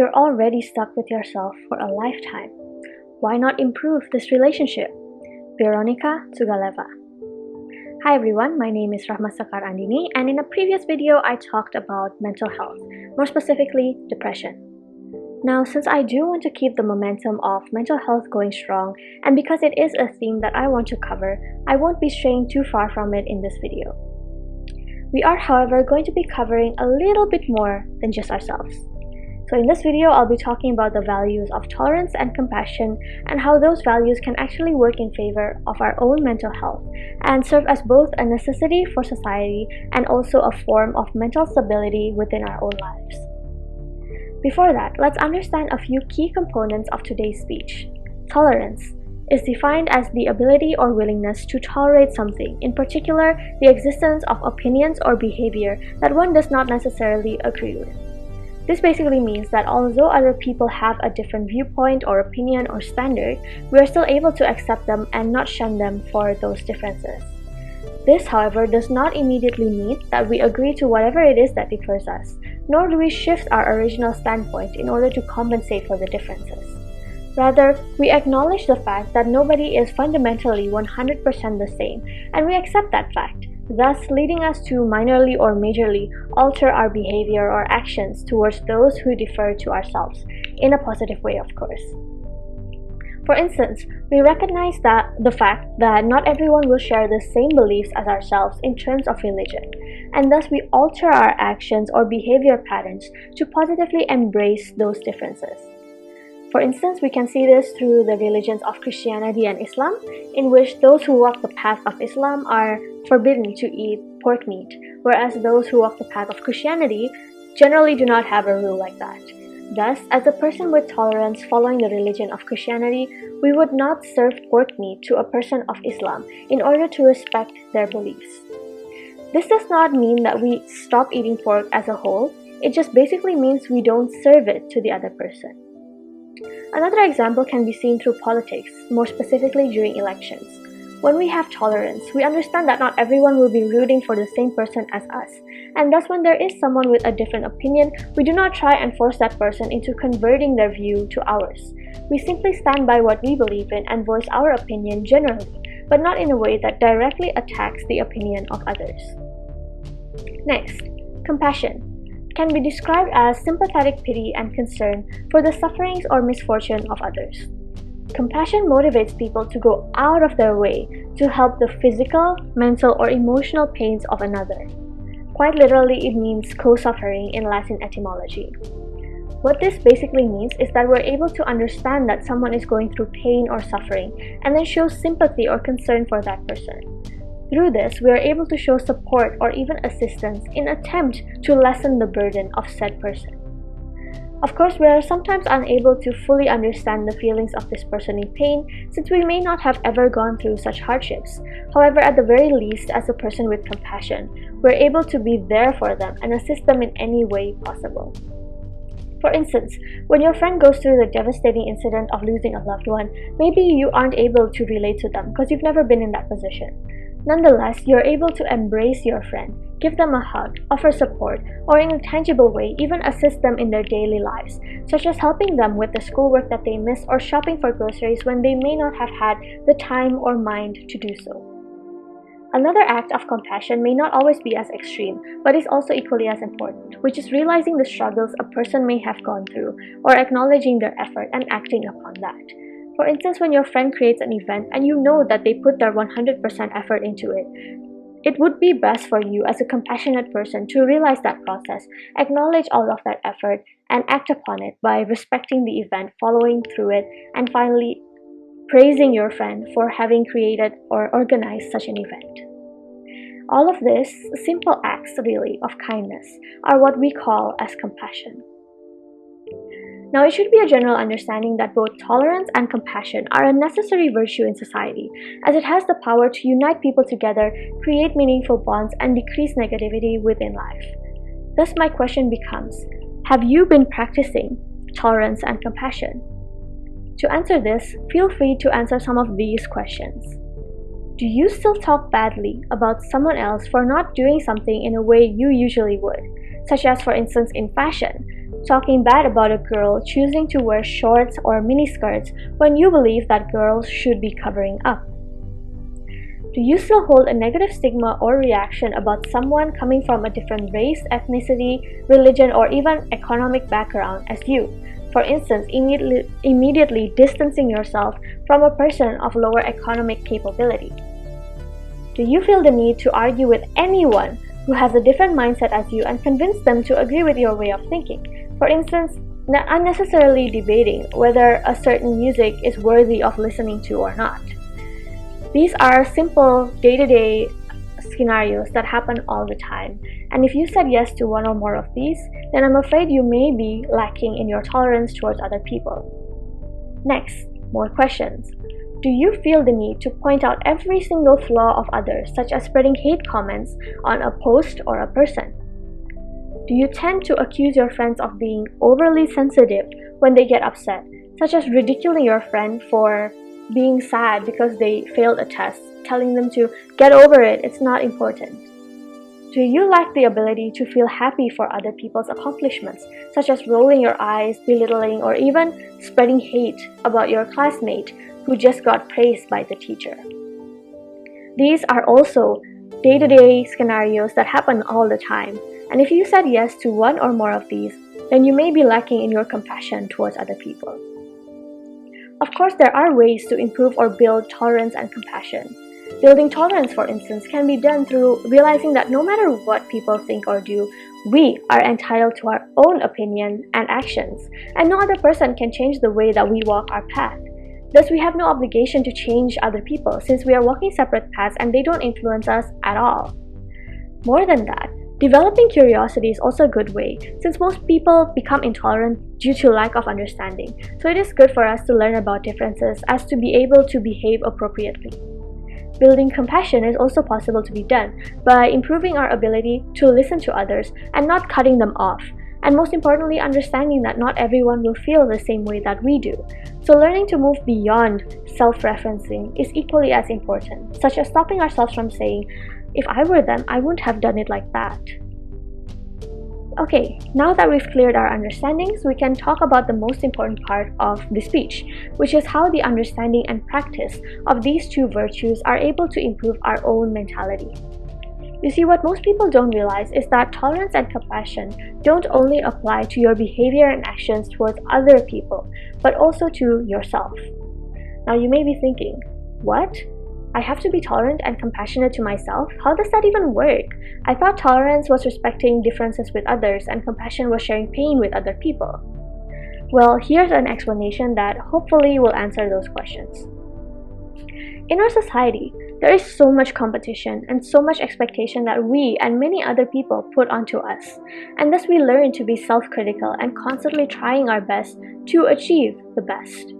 you're already stuck with yourself for a lifetime, why not improve this relationship? Veronica Tugaleva. Hi everyone, my name is Rahma Sekar Andini, and in a previous video I talked about mental health, more specifically depression. Now, since I do want to keep the momentum of mental health going strong, and because it is a theme that I want to cover, I won't be straying too far from it in this video. We are, however, going to be covering a little bit more than just ourselves. So in this video, I'll be talking about the values of tolerance and compassion and how those values can actually work in favor of our own mental health and serve as both a necessity for society and also a form of mental stability within our own lives. Before that, let's understand a few key components of today's speech. Tolerance is defined as the ability or willingness to tolerate something, in particular, the existence of opinions or behavior that one does not necessarily agree with. This basically means that although other people have a different viewpoint or opinion or standard, we are still able to accept them and not shun them for those differences. This, however, does not immediately mean that we agree to whatever it is that differs us, nor do we shift our original standpoint in order to compensate for the differences. Rather, we acknowledge the fact that nobody is fundamentally 100% the same, and we accept that fact, thus leading us to minorly or majorly alter our behavior or actions towards those who differ to ourselves, in a positive way, of course. For instance, we recognize that the fact that not everyone will share the same beliefs as ourselves in terms of religion, and thus we alter our actions or behavior patterns to positively embrace those differences. For instance, we can see this through the religions of Christianity and Islam, in which those who walk the path of Islam are forbidden to eat pork meat, whereas those who walk the path of Christianity generally do not have a rule like that. Thus, as a person with tolerance following the religion of Christianity, we would not serve pork meat to a person of Islam in order to respect their beliefs. This does not mean that we stop eating pork as a whole, it just basically means we don't serve it to the other person. Another example can be seen through politics, more specifically during elections. When we have tolerance, we understand that not everyone will be rooting for the same person as us, and thus when there is someone with a different opinion, we do not try and force that person into converting their view to ours. We simply stand by what we believe in and voice our opinion generally, but not in a way that directly attacks the opinion of others. Next, compassion can be described as sympathetic pity and concern for the sufferings or misfortune of others. Compassion motivates people to go out of their way to help the physical, mental, or emotional pains of another. Quite literally, it means co-suffering in Latin etymology. What this basically means is that we're able to understand that someone is going through pain or suffering and then show sympathy or concern for that person. Through this, we are able to show support or even assistance in an attempt to lessen the burden of said person. Of course, we are sometimes unable to fully understand the feelings of this person in pain since we may not have ever gone through such hardships. However, at the very least, as a person with compassion, we're able to be there for them and assist them in any way possible. For instance, when your friend goes through the devastating incident of losing a loved one, maybe you aren't able to relate to them because you've never been in that position. Nonetheless, you're able to embrace your friend, give them a hug, offer support, or in a tangible way, even assist them in their daily lives, such as helping them with the schoolwork that they miss or shopping for groceries when they may not have had the time or mind to do so. Another act of compassion may not always be as extreme, but is also equally as important, which is realizing the struggles a person may have gone through, or acknowledging their effort and acting upon that. For instance, when your friend creates an event and you know that they put their 100% effort into it, it would be best for you as a compassionate person to realize that process, acknowledge all of that effort, and act upon it by respecting the event, following through it, and finally praising your friend for having created or organized such an event. All of this, simple acts really of kindness, are what we call as compassion. Now, it should be a general understanding that both tolerance and compassion are a necessary virtue in society, as it has the power to unite people together, create meaningful bonds, and decrease negativity within life. Thus, my question becomes, have you been practicing tolerance and compassion? To answer this, feel free to answer some of these questions. Do you still talk badly about someone else for not doing something in a way you usually would, such as, for instance, in fashion? talking bad about a girl choosing to wear shorts or miniskirts when you believe that girls should be covering up? Do you still hold a negative stigma or reaction about someone coming from a different race, ethnicity, religion, or even economic background as you? For instance, immediately distancing yourself from a person of lower economic capability. Do you feel the need to argue with anyone who has a different mindset as you and convince them to agree with your way of thinking? For instance, unnecessarily debating whether a certain music is worthy of listening to or not. These are simple day-to-day scenarios that happen all the time, and if you said yes to one or more of these, then I'm afraid you may be lacking in your tolerance towards other people. Next, more questions. Do you feel the need to point out every single flaw of others, such as spreading hate comments on a post or a person? Do you tend to accuse your friends of being overly sensitive when they get upset, such as ridiculing your friend for being sad because they failed a test, telling them to get over it, it's not important? Do you lack the ability to feel happy for other people's accomplishments, such as rolling your eyes, belittling, or even spreading hate about your classmate who just got praised by the teacher? These are also day-to-day scenarios that happen all the time, and if you said yes to one or more of these, then you may be lacking in your compassion towards other people. Of course, there are ways to improve or build tolerance and compassion. Building tolerance, for instance, can be done through realizing that no matter what people think or do, we are entitled to our own opinion and actions, and no other person can change the way that we walk our path. Thus, we have no obligation to change other people since we are walking separate paths and they don't influence us at all. More than that, developing curiosity is also a good way, since most people become intolerant due to lack of understanding. So it is good for us to learn about differences as to be able to behave appropriately. Building compassion is also possible to be done by improving our ability to listen to others and not cutting them off, and most importantly, understanding that not everyone will feel the same way that we do. So learning to move beyond self-referencing is equally as important, such as stopping ourselves from saying, if I were them, I wouldn't have done it like that. Okay, now that we've cleared our understandings, we can talk about the most important part of the speech, which is how the understanding and practice of these two virtues are able to improve our own mentality. You see, what most people don't realize is that tolerance and compassion don't only apply to your behavior and actions towards other people, but also to yourself. Now you may be thinking, what? I have to be tolerant and compassionate to myself? How does that even work? I thought tolerance was respecting differences with others and compassion was sharing pain with other people. Well, here's an explanation that hopefully will answer those questions. In our society, there is so much competition and so much expectation that we and many other people put onto us, and thus we learn to be self-critical and constantly trying our best to achieve the best.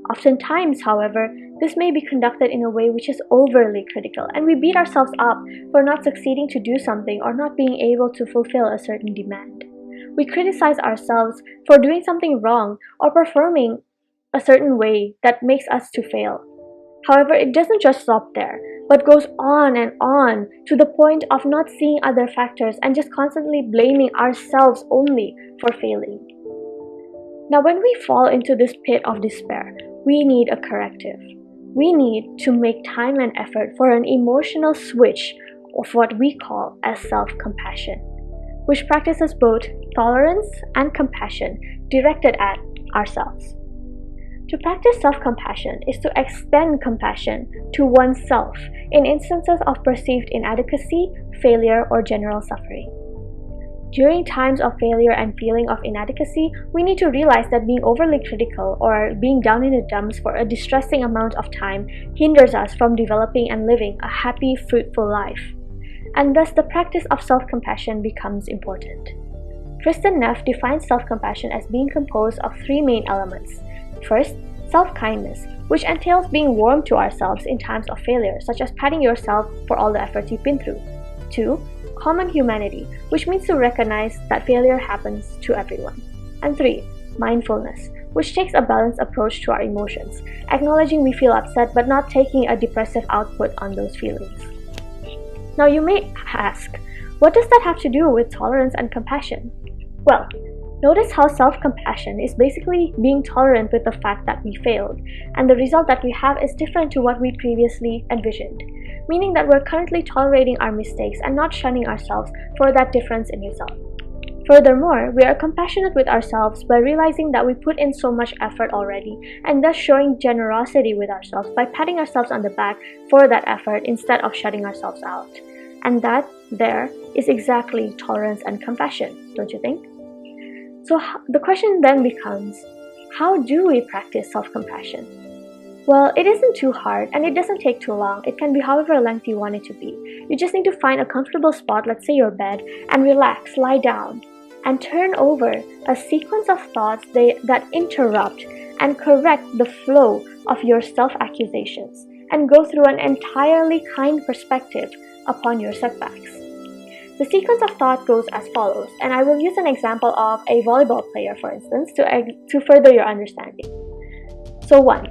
Oftentimes, however, this may be conducted in a way which is overly critical, and we beat ourselves up for not succeeding to do something or not being able to fulfill a certain demand. We criticize ourselves for doing something wrong or performing a certain way that makes us to fail. However, it doesn't just stop there, but goes on and on to the point of not seeing other factors and just constantly blaming ourselves only for failing. Now, when we fall into this pit of despair, we need a corrective. We need to make time and effort for an emotional switch of what we call as self-compassion, which practices both tolerance and compassion directed at ourselves. To practice self-compassion is to extend compassion to oneself in instances of perceived inadequacy, failure, or general suffering. During times of failure and feeling of inadequacy, we need to realize that being overly critical or being down in the dumps for a distressing amount of time hinders us from developing and living a happy, fruitful life. And thus the practice of self-compassion becomes important. Kristen Neff defines self-compassion as being composed of three main elements. First, self-kindness, which entails being warm to ourselves in times of failure, such as patting yourself for all the efforts you've been through. 2. Common humanity, which means to recognize that failure happens to everyone. And 3. Mindfulness, which takes a balanced approach to our emotions, acknowledging we feel upset but not taking a depressive output on those feelings. Now you may ask, what does that have to do with tolerance and compassion? Well, Notice how self-compassion is basically being tolerant with the fact that we failed, and the result that we have is different to what we previously envisioned, meaning that we're currently tolerating our mistakes and not shunning ourselves for that difference in yourself. Furthermore, we are compassionate with ourselves by realizing that we put in so much effort already, and thus showing generosity with ourselves by patting ourselves on the back for that effort instead of shutting ourselves out. And that there is exactly tolerance and compassion, don't you think? So the question then becomes, how do we practice self-compassion? Well, it isn't too hard and it doesn't take too long. It can be however length you want it to be. You just need to find a comfortable spot, let's say your bed, and relax, lie down, and turn over a sequence of thoughts that interrupt and correct the flow of your self-accusations, and go through an entirely kind perspective upon your setbacks. The sequence of thought goes as follows, and I will use an example of a volleyball player, for instance, to further your understanding. So 1.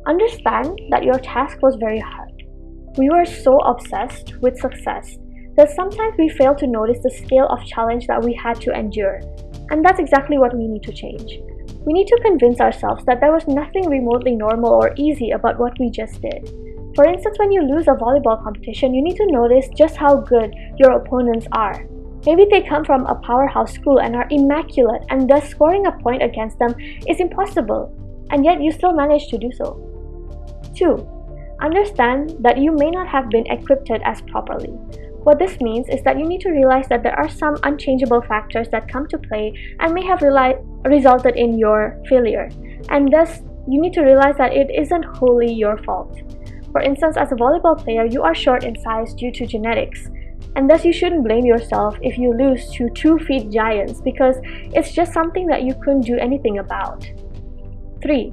Understand that your task was very hard. We were so obsessed with success that sometimes we fail to notice the scale of challenge that we had to endure, and that's exactly what we need to change. We need to convince ourselves that there was nothing remotely normal or easy about what we just did. For instance, when you lose a volleyball competition, you need to notice just how good your opponents are. Maybe they come from a powerhouse school and are immaculate, and thus scoring a point against them is impossible, and yet you still manage to do so. 2. Understand that you may not have been equipped as properly. What this means is that you need to realize that there are some unchangeable factors that come to play and may have resulted in your failure, and thus you need to realize that it isn't wholly your fault. For instance, as a volleyball player, you are short in size due to genetics, and thus you shouldn't blame yourself if you lose to 2-feet giants because it's just something that you couldn't do anything about. 3.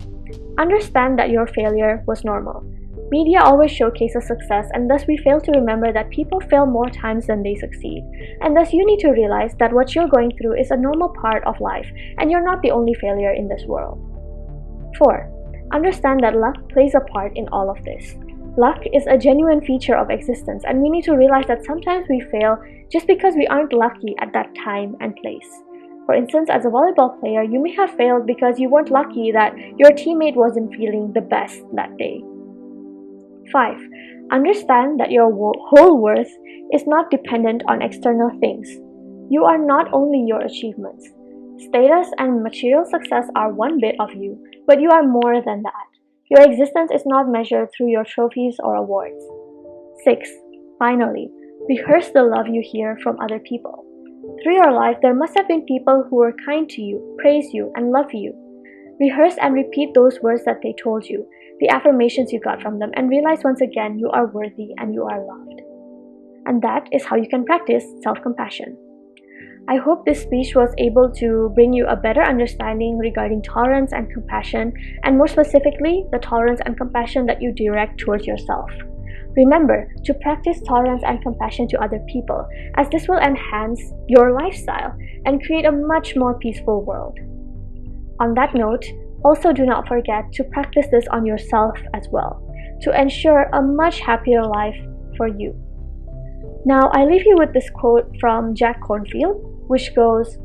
Understand that your failure was normal. Media always showcases success, and thus we fail to remember that people fail more times than they succeed, and thus you need to realize that what you're going through is a normal part of life, and you're not the only failure in this world. 4. Understand that luck plays a part in all of this. Luck is a genuine feature of existence, and we need to realize that sometimes we fail just because we aren't lucky at that time and place. For instance, as a volleyball player, you may have failed because you weren't lucky that your teammate wasn't feeling the best that day. 5. Understand that your whole worth is not dependent on external things. You are not only your achievements. Status and material success are one bit of you, but you are more than that. Your existence is not measured through your trophies or awards. 6. Finally, rehearse the love you hear from other people. Through your life, there must have been people who were kind to you, praise you, and love you. Rehearse and repeat those words that they told you, the affirmations you got from them, and realize once again you are worthy and you are loved. And that is how you can practice self-compassion. I hope this speech was able to bring you a better understanding regarding tolerance and compassion, and more specifically, the tolerance and compassion that you direct towards yourself. Remember to practice tolerance and compassion to other people, as this will enhance your lifestyle and create a much more peaceful world. On that note, also do not forget to practice this on yourself as well, to ensure a much happier life for you. Now, I leave you with this quote from Jack Kornfield, which goes,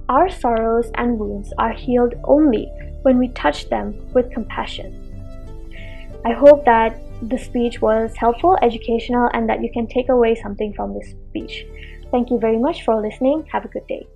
"Our sorrows and wounds are healed only when we touch them with compassion." I hope that the speech was helpful, educational, and that you can take away something from this speech. Thank you very much for listening. Have a good day.